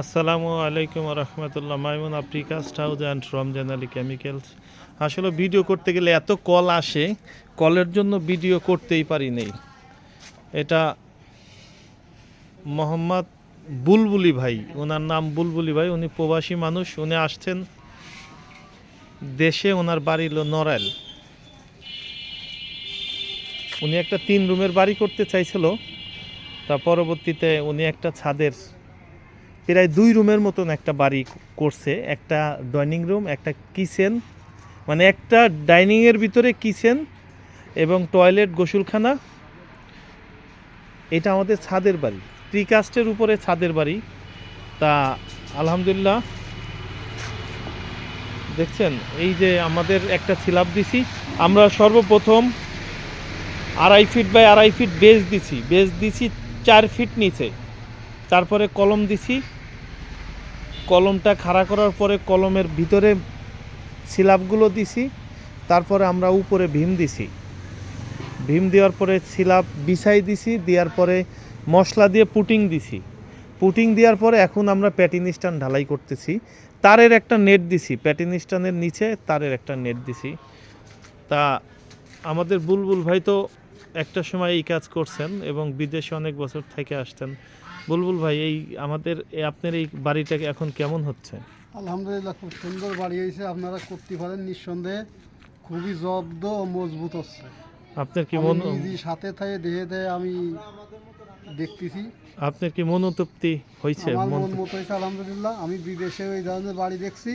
আসসালামু আলাইকুম রহমতুল্লাহ। মাইমুন আফ্রিকাস্ট house and Ramzan Ali chemicals. আসলে ভিডিও করতে গেলে এত কল আসে, কলের জন্য ভিডিও করতেই পারি নেই। এটা মোহাম্মদ বুলবুলি ভাই, ওনার নাম বুলবুলি ভাই। উনি প্রবাসী মানুষ, উনি আসছেন দেশে। ওনার বাড়ি হলো নড়াইল। উনি একটা 3 রুমের বাড়ি করতে চাইছিল, তা পরবর্তীতে উনি একটা ছাদের প্রায় 2 রুমের মতন একটা বাড়ি করছে। একটা ডাইনিং রুম, একটা কিচেন, মানে একটা ডাইনিংয়ের ভিতরে কিচেন এবং টয়লেট, গোসলখানা। এটা আমাদের ছাদের বাড়ি, প্রিকাস্টের উপরে ছাদের বাড়ি। তা আলহামদুলিল্লাহ, দেখছেন এই যে আমাদের একটা স্ল্যাব দিছি আমরা। সর্বপ্রথম 2.5 ফিট বাই 2.5 ফিট বেজ দিছি 4 ফিট নিচে। তারপরে কলম দিছি। কলমটা খাড়া করার পরে কলমের ভিতরে স্ল্যাবগুলো দিছি। তারপরে আমরা উপরে ভীম দিছি। ভীম দেওয়ার পরে স্ল্যাব বিছাই দিছি, দেওয়ার পরে মশলা দিয়ে পুটিং দিছি। পুটিং দেওয়ার পরে এখন আমরা প্যাটিন স্ট্যান্ড ঢালাই করতেছি। তারের একটা নেট দিছি, প্যাটিন স্ট্যান্ডের নিচে তারের একটা নেট দিছি। তা আমাদের বুলবুল ভাই তো একটা সময় এই কাজ করছেন এবং বিদেশে অনেক বছর থেকে আসতেন। বুলবুল ভাই, এই আমাদের আপনার এই বাড়িটাকে এখন কেমন হচ্ছে? আলহামদুলিল্লাহ, খুব সুন্দর বাড়ি হয়েছে। আপনারা করতে পারেন নিঃসন্দেহে। খুবই জব্দ ও মজবুত হচ্ছে। আপনার কি নিজে সাথে থেকে দেখে আমি দেখতেছি। আপনার কি মনোতৃপ্তি হয়েছে? আমার মন মতো হয়েছে আলহামদুলিল্লাহ। আমি বিদেশে এই ধরনের বাড়ি দেখছি,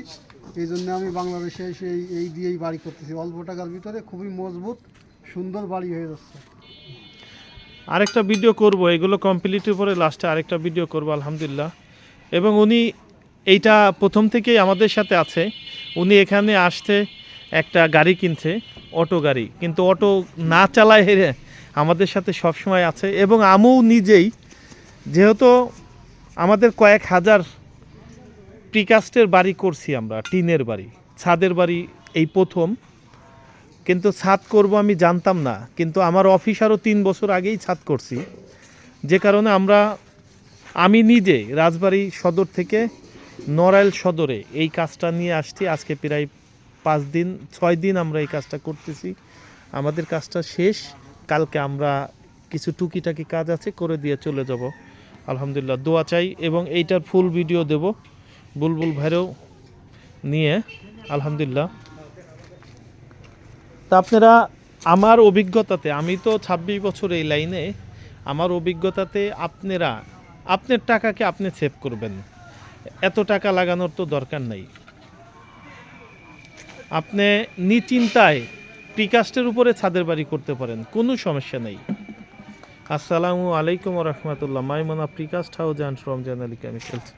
এই জন্য আমি বাংলাদেশে এসে এই দিয়েই বাড়ি করতেছি। অল্প টাকার ভিতরে খুবই মজবুত সুন্দর বাড়ি হয়ে যাচ্ছে। আরেকটা ভিডিও করব, এগুলো কমপ্লিটের পরে লাস্টে আরেকটা ভিডিও করব আলহামদুলিল্লাহ। এবং উনি এইটা প্রথম থেকেই আমাদের সাথে আছে। উনি এখানে আসতে একটা গাড়ি কিনছে, অটো গাড়ি, কিন্তু অটো না চালায় হেরে আমাদের সাথে সবসময় আছে। এবং আমিও নিজেই, যেহেতু আমাদের কয়েক হাজার প্রিকাস্টের বাড়ি করছি আমরা, টিনের বাড়ি, ছাদের বাড়ি এই প্রথম। কিন্তু ছাদ করব আমি জানতাম না, কিন্তু আমার অফিস আরও 3 বছর আগেই ছাদ করছি। যে কারণে আমি নিজে রাজবাড়ী সদর থেকে নড়াইল সদরে এই কাজটা নিয়ে আসছি। আজকে প্রায় 6 দিন আমরা এই কাজটা করতেছি। আমাদের কাজটা শেষ, কালকে আমরা কিছু টুকিটাকি কাজ আছে করে দিয়ে চলে যাব আলহামদুলিল্লাহ। দোয়া চাই এবং এইটার ফুল ভিডিও দেব বুলবুল ভাইরেও নিয়ে আলহামদুলিল্লাহ। তা আপনারা, আমার অভিজ্ঞতাতে, আমি তো 26 বছর এই লাইনে, আমার অভিজ্ঞতাতে আপনার টাকাকে আপনি সেভ করবেন। এত টাকা লাগানোর তো দরকার নাই। আপনি নিশ্চিন্তায় প্রিকাস্টের উপরে ছাদের বাড়ি করতে পারেন, কোনো সমস্যা নেই। আসসালামু আলাইকুম রহমতুল্লাহ। Maimun precast house and Ramzan Ali chemicals.